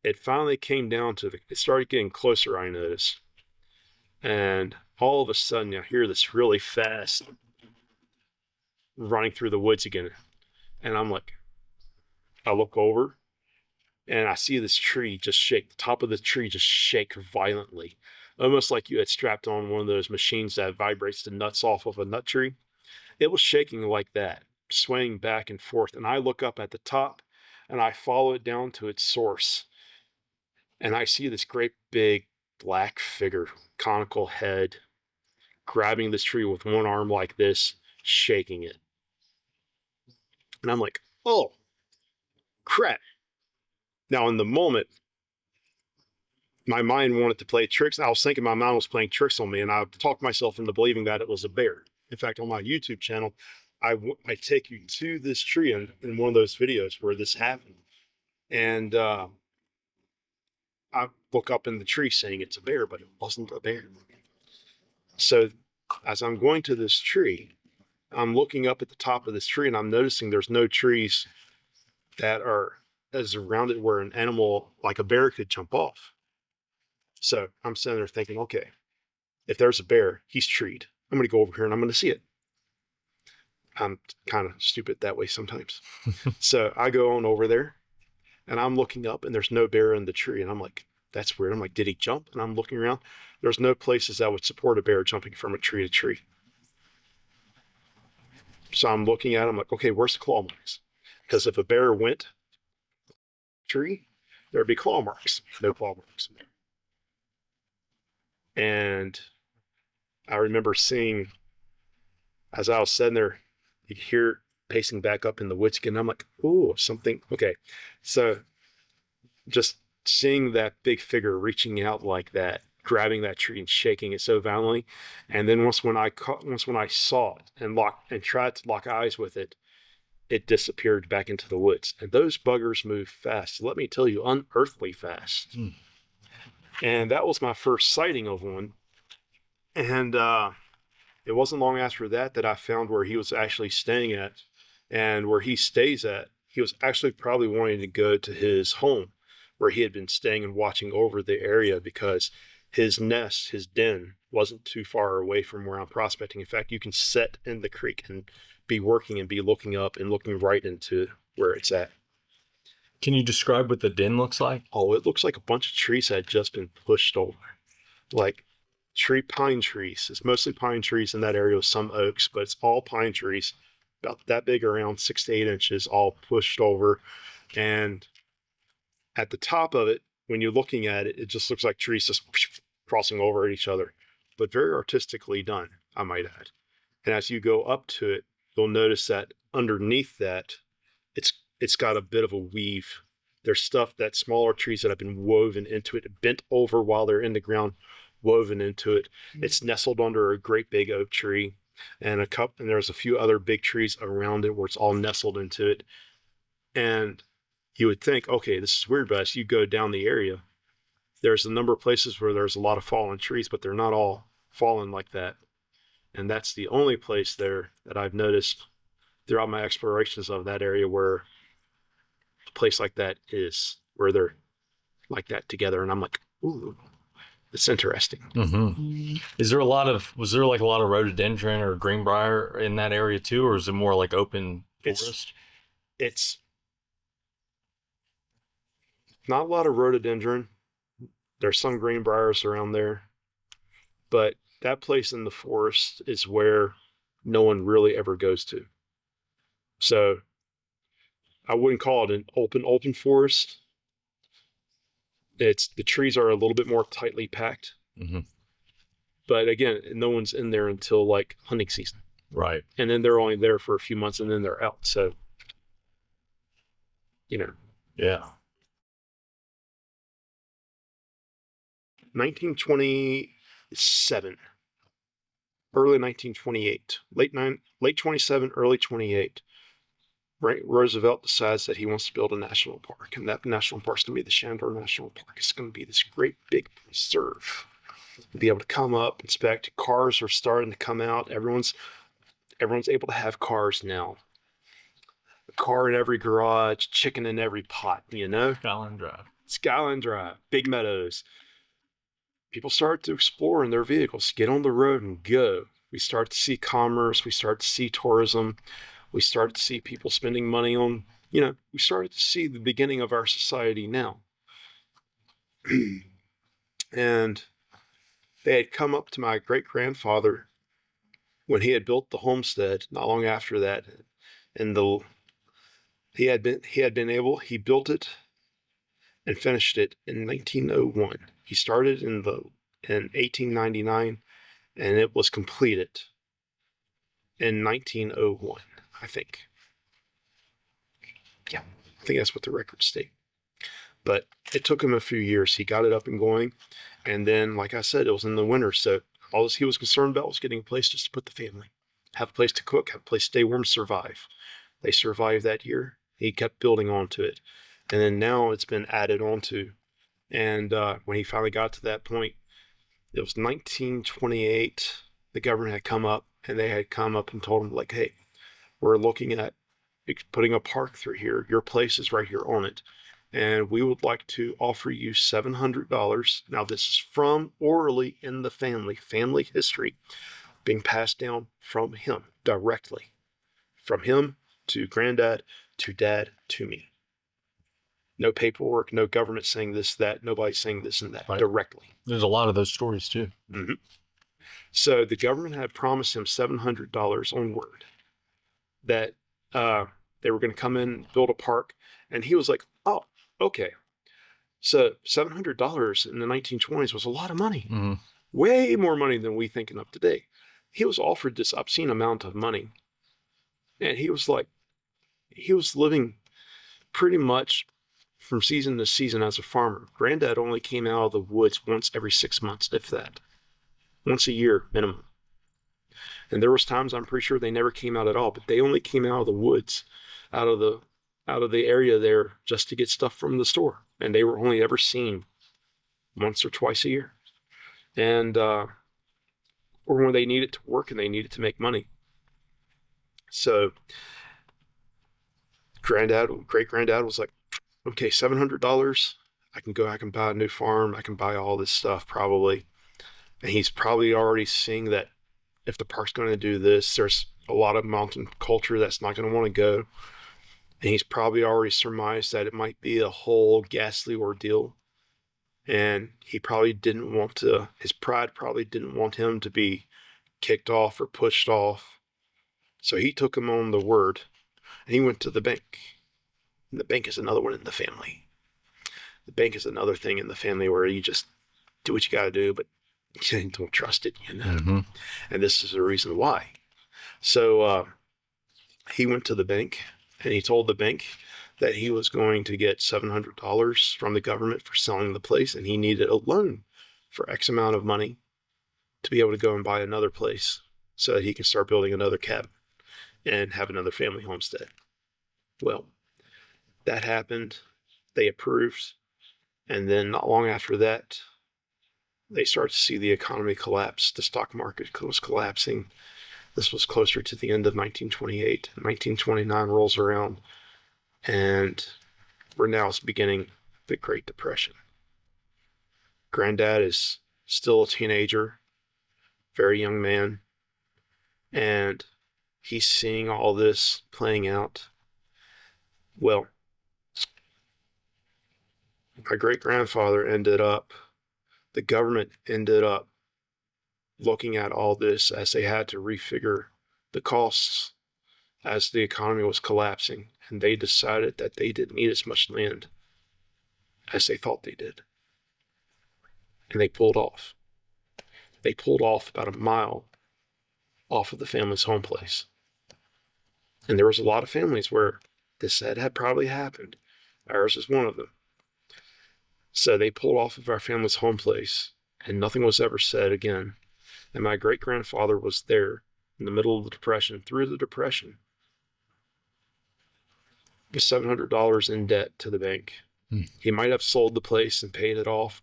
it finally came down to it started getting closer, I noticed. And all of a sudden, I hear this really fast running through the woods again. And I'm like, I look over and I see this tree just shake, the top of the tree just shake violently, almost like you had strapped on one of those machines that vibrates the nuts off of a nut tree. It was shaking like that, swaying back and forth. And I look up at the top and I follow it down to its source. And I see this great big black figure, conical head, grabbing this tree with one arm like this, shaking it. And I'm like, oh, crap. Now, in the moment, my mind wanted to play tricks. I was thinking my mind was playing tricks on me, and I talked myself into believing that it was a bear. In fact, on my YouTube channel, I take you to this tree in one of those videos where this happened. And I look up in the tree saying it's a bear, but it wasn't a bear. So as I'm going to this tree, I'm looking up at the top of this tree and I'm noticing there's no trees that are as around it where an animal like a bear could jump off. So I'm sitting there thinking, okay, if there's a bear, he's treed. I'm going to go over here and I'm going to see it. I'm kind of stupid that way sometimes. So I go on over there and I'm looking up and there's no bear in the tree. And I'm like, that's weird. I'm like, did he jump? And I'm looking around. There's no places that would support a bear jumping from a tree to tree. So I'm looking at it. I'm like, okay, where's the claw marks? Because if a bear went tree, there'd be claw marks. No claw marks in there. And I remember seeing, as I was sitting there, you could hear it pacing back up in the woods again. I'm like, oh, something. Okay. So just seeing that big figure reaching out like that, grabbing that tree and shaking it so violently. And then once when I saw it and tried to lock eyes with it, it disappeared back into the woods. And those buggers move fast. Let me tell you, unearthly fast. Mm. And that was my first sighting of one. And it wasn't long after that I found where he was actually staying at. And where he stays at, he was actually probably wanting to go to his home where he had been staying and watching over the area because his nest, his den, wasn't too far away from where I'm prospecting. In fact, you can sit in the creek and be working and be looking up and looking right into where it's at. Can you describe what the den looks like? Oh, it looks like a bunch of trees had just been pushed over. Like pine trees. It's mostly pine trees in that area with some oaks, but it's all pine trees, about that big, around 6 to 8 inches, all pushed over. And at the top of it, when you're looking at it, it just looks like trees just crossing over at each other, but very artistically done, I might add. And as you go up to it, you'll notice that underneath that, it's got a bit of a weave. There's stuff that smaller trees that have been woven into it, bent over while they're in the ground, woven into it. It's nestled under a great big oak tree and there's a few other big trees around it where it's all nestled into it. And you would think, okay, this is weird, but as you go down the area, there's a number of places where there's a lot of fallen trees, but they're not all fallen like that. And that's the only place there that I've noticed throughout my explorations of that area where a place like that is, where they're like that together. And I'm like, ooh, it's interesting. Mm-hmm. Was there like a lot of rhododendron or greenbrier in that area too, or is it more like open forest? It's not a lot of rhododendron. There's some greenbriers around there, but that place in the forest is where no one really ever goes to. So I wouldn't call it an open forest. The trees are a little bit more tightly packed. Mm-hmm. But again, no one's in there until like hunting season. Right. And then they're only there for a few months and then they're out. So, Yeah. 1927, early 1928, late 27, early 28, Roosevelt decides that he wants to build a national park, and that national park is going to be the Shenandoah National Park. It's going to be this great big preserve. Be able to come up, inspect. Cars are starting to come out. Everyone's able to have cars now. A car in every garage, chicken in every pot. Skyline Drive. Skyline Drive, Big Meadows. People start to explore in their vehicles, get on the road and go. We start to see commerce. We start to see tourism. We start to see people spending money on, we started to see the beginning of our society now. And they had come up to my great-grandfather when he had built the homestead not long after that. And he built it and finished it in 1901. He started in 1899 and it was completed in 1901, I think. Yeah, I think that's what the records state. But it took him a few years. He got it up and going. And then, like I said, it was in the winter. So all he was concerned about was getting a place just to put the family, have a place to cook, have a place to stay warm, survive. They survived that year. He kept building onto it. And then now it's been added onto. And when he finally got to that point, it was 1928. The government had come up and they had come up and told him, like, hey, we're looking at putting a park through here. Your place is right here on it. And we would like to offer you $700. Now, this is from orally in the family history, being passed down from him directly, from him to granddad, to dad, to me. No paperwork, no government saying this, that, nobody saying this and that, right. Directly. There's a lot of those stories too. Mm-hmm. So the government had promised him $700 on word that they were going to come in and build a park. And he was like, oh, okay. So $700 in the 1920s was a lot of money. Mm-hmm. Way more money than we thinking of today. He was offered this obscene amount of money. And he was living pretty much from season to season as a farmer. Granddad only came out of the woods once every 6 months, if that. Once a year minimum. And there was times I'm pretty sure they never came out at all, but they only came out of the woods, out of the area there just to get stuff from the store. And they were only ever seen once or twice a year. And or when they needed to work and they needed to make money. So great-granddad was like, okay, $700, I can buy a new farm, I can buy all this stuff probably. And he's probably already seeing that if the park's going to do this, there's a lot of mountain culture that's not going to want to go. And he's probably already surmised that it might be a whole ghastly ordeal. And he probably didn't want to, his pride probably didn't want him to be kicked off or pushed off. So he took him on the word and he went to the bank. And the bank is another one in the family. The bank is another thing in the family where you just do what you got to do, but you don't trust it, Mm-hmm. And this is the reason why. So he went to the bank and he told the bank that he was going to get $700 from the government for selling the place, and he needed a loan for X amount of money to be able to go and buy another place so that he can start building another cabin and have another family homestead. Well, that happened. They approved. And then not long after that, they started to see the economy collapse. The stock market was collapsing. This was closer to the end of 1928. 1929 rolls around, and we're now beginning the Great Depression. Granddad is still a teenager, very young man, and he's seeing all this playing out. Well, my great-grandfather the government ended up looking at all this as they had to refigure the costs as the economy was collapsing, and they decided that they didn't need as much land as they thought they did. And they pulled off. They pulled off about a mile off of the family's home place. And there was a lot of families where this had probably happened. Ours is one of them. So they pulled off of our family's home place, and nothing was ever said again. And my great-grandfather was there in the middle of the Depression, through the Depression, with $700 in debt to the bank. He might have sold the place and paid it off.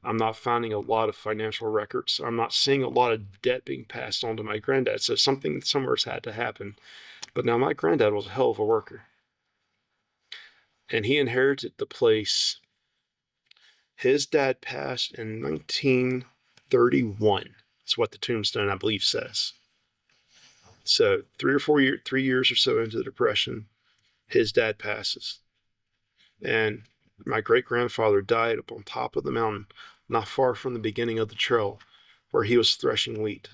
I'm not finding a lot of financial records. I'm not seeing a lot of debt being passed on to my granddad. So something somewhere's had to happen. But now my granddad was a hell of a worker. And he inherited the place His dad passed in 1931. That's what the tombstone, I believe, says. So 3 years or so into the Depression, his dad passes. And my great-grandfather died up on top of the mountain, not far from the beginning of the trail, where he was threshing wheat.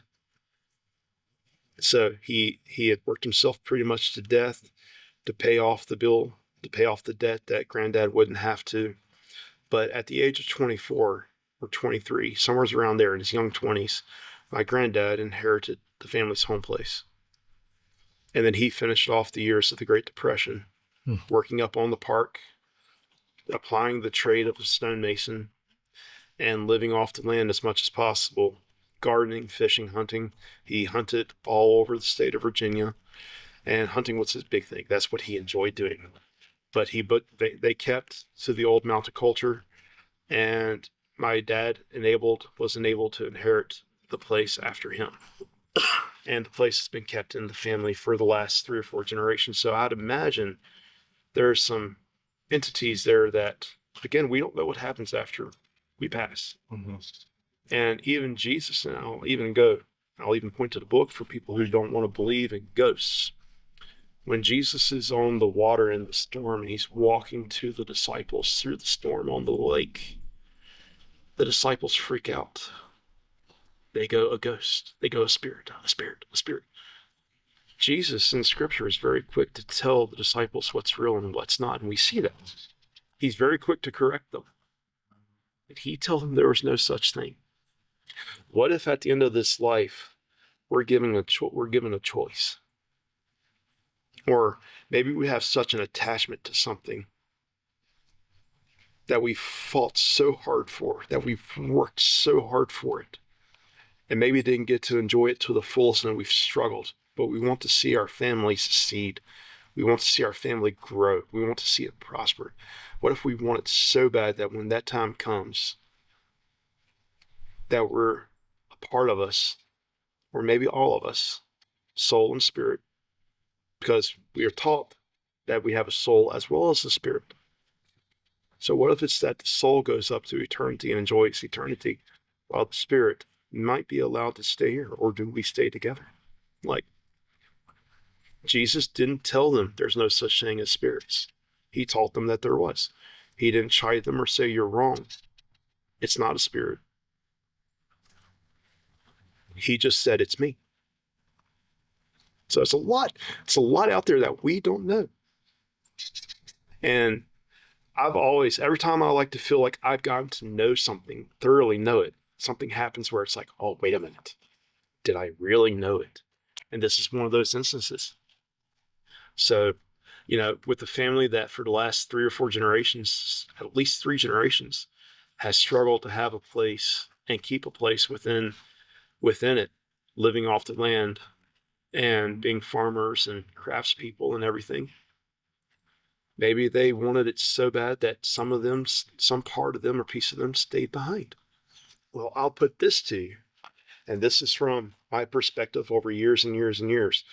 So he had worked himself pretty much to death to pay off the bill, to pay off the debt that granddad wouldn't have to. But at the age of 24 or 23, somewhere around there in his young 20s, my granddad inherited the family's home place. And then he finished off the years of the Great Depression, working up on the park, applying the trade of a stonemason, and living off the land as much as possible. Gardening, fishing, hunting. He hunted all over the state of Virginia, and hunting was his big thing. That's what he enjoyed doing. But they kept to the old mountain culture, and my dad was enabled to inherit the place after him. And the place has been kept in the family for the last 3 or 4 generations. So I'd imagine there's some entities there that, again, we don't know what happens after we pass. Mm-hmm. And even Jesus, and I'll even point to the book for people who don't want to believe in ghosts. When Jesus is on the water in the storm and he's walking to the disciples through the storm on the lake, the disciples freak out. They go, a ghost. They go, a spirit, a spirit, a spirit. Jesus in Scripture is very quick to tell the disciples what's real and what's not, and we see that. He's very quick to correct them. And he told them there was no such thing. What if at the end of this life, we're given a choice? Or maybe we have such an attachment to something that we fought so hard for, that we've worked so hard for it, and maybe didn't get to enjoy it to the fullest, and we've struggled. But we want to see our family succeed. We want to see our family grow. We want to see it prosper. What if we want it so bad that when that time comes, that we're a part of us, or maybe all of us, soul and spirit, because we are taught that we have a soul as well as a spirit. So what if it's that the soul goes up to eternity and enjoys eternity, while the spirit might be allowed to stay here, or do we stay together? Like, Jesus didn't tell them there's no such thing as spirits. He taught them that there was. He didn't chide them or say you're wrong. It's not a spirit. He just said it's me. So it's a lot out there that we don't know. And every time I like to feel like I've gotten to know something, thoroughly know it, something happens where it's like, oh, wait a minute. Did I really know it? And this is one of those instances. So, with the family that for the last 3 or 4 generations, at least 3 generations, has struggled to have a place and keep a place within it, living off the land and being farmers and craftspeople and everything. Maybe they wanted it so bad that some part of them or piece of them stayed behind. Well, I'll put this to you, and this is from my perspective over years and years and years.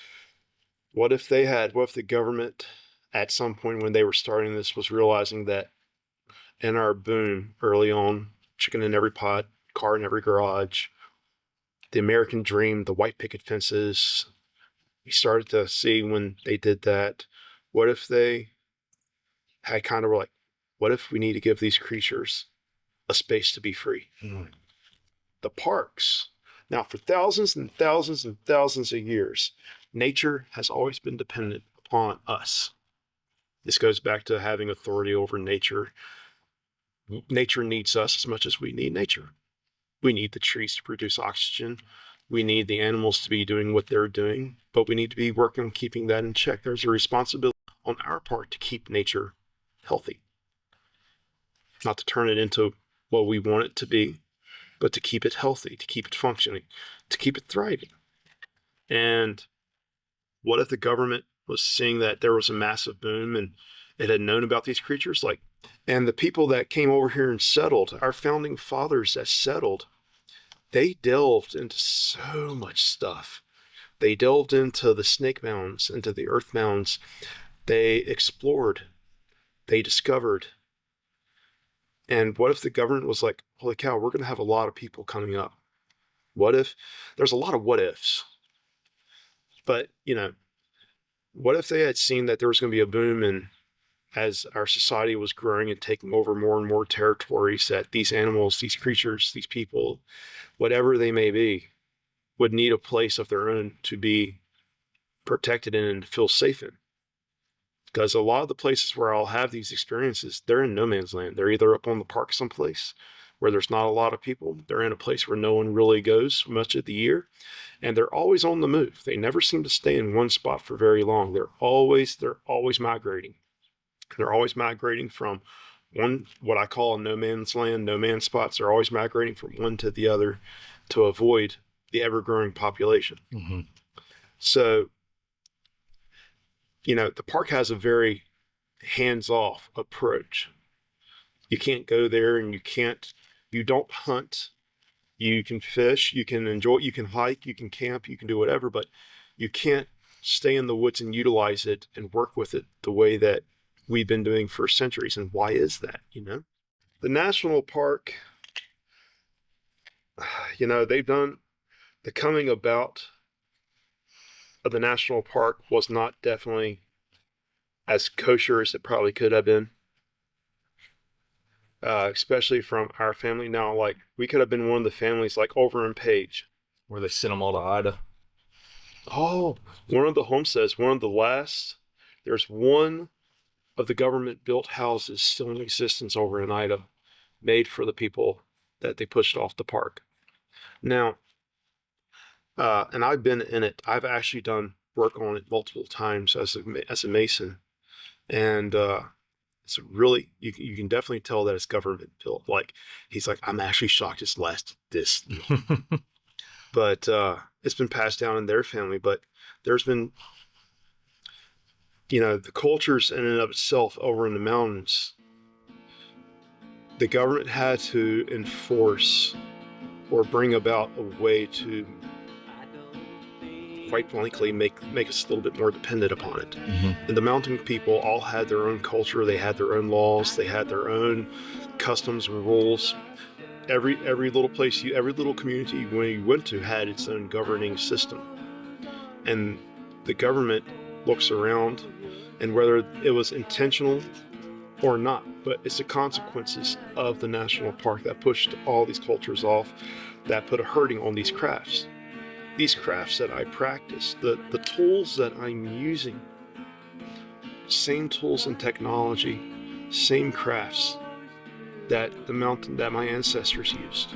What if the government at some point when they were starting this was realizing that in our boom early on, chicken in every pot, car in every garage, the American dream, the white picket fences, we started to see when they did that, what if they had kind of like, what if we need to give these creatures a space to be free? Mm. The parks. Now, for thousands and thousands and thousands of years, nature has always been dependent upon us. This goes back to having authority over nature. Nature needs us as much as we need nature. We need the trees to produce oxygen. We need the animals to be doing what they're doing, but we need to be working on keeping that in check. There's a responsibility on our part to keep nature healthy. Not to turn it into what we want it to be, but to keep it healthy, to keep it functioning, to keep it thriving. And what if the government was seeing that there was a massive boom and it had known about these creatures? And the people that came over here and settled, our founding fathers that settled, they delved into so much stuff. They delved into the snake mounds, into the earth mounds. They explored. They discovered. And what if the government was like, holy cow, we're going to have a lot of people coming up? What if there's a lot of what ifs? But, what if they had seen that there was going to be a boom and as our society was growing and taking over more and more territories, that these animals, these creatures, these people, whatever they may be, would need a place of their own to be protected in and to feel safe in. Because a lot of the places where I'll have these experiences, they're in no man's land. They're either up on the park someplace where there's not a lot of people. They're in a place where no one really goes much of the year. And they're always on the move. They never seem to stay in one spot for very long. They're always migrating. They're always migrating from one, what I call a no man's land, no man's spots. They're always migrating from one to the other to avoid the ever-growing population. Mm-hmm. So, the park has a very hands-off approach. You can't go there and you don't hunt. You can fish, you can enjoy, you can hike, you can camp, you can do whatever, but you can't stay in the woods and utilize it and work with it the way that we've been doing for centuries. And why is that? The national park, they've done the coming about of the national park was not definitely as kosher as it probably could have been. Especially from our family. Now, like, we could have been one of the families, like over in Page, Where they sent them all to Ida. Oh, one of the homesteads, one of the last. There's one of the government-built houses still in existence over in Ida, made for the people that they pushed off the park. Now, and I've been in it. I've actually done work on it multiple times as a mason, and it's really you can definitely tell that it's government built. Like, he's like, I'm actually shocked it's lasted this. But it's been passed down in their family. But there's been, the cultures in and of itself over in the mountains. The government had to enforce or bring about a way to, quite blankly, make us a little bit more dependent upon it. Mm-hmm. And the mountain people all had their own culture. They had their own laws. They had their own customs and rules. Every little place, every little community when you went to had its own governing system. And the government looks around, and whether it was intentional or not, but it's the consequences of the national park that pushed all these cultures off, that put a hurting on these crafts. These crafts that I practice, the tools that I'm using, same tools and technology, same crafts that my ancestors used.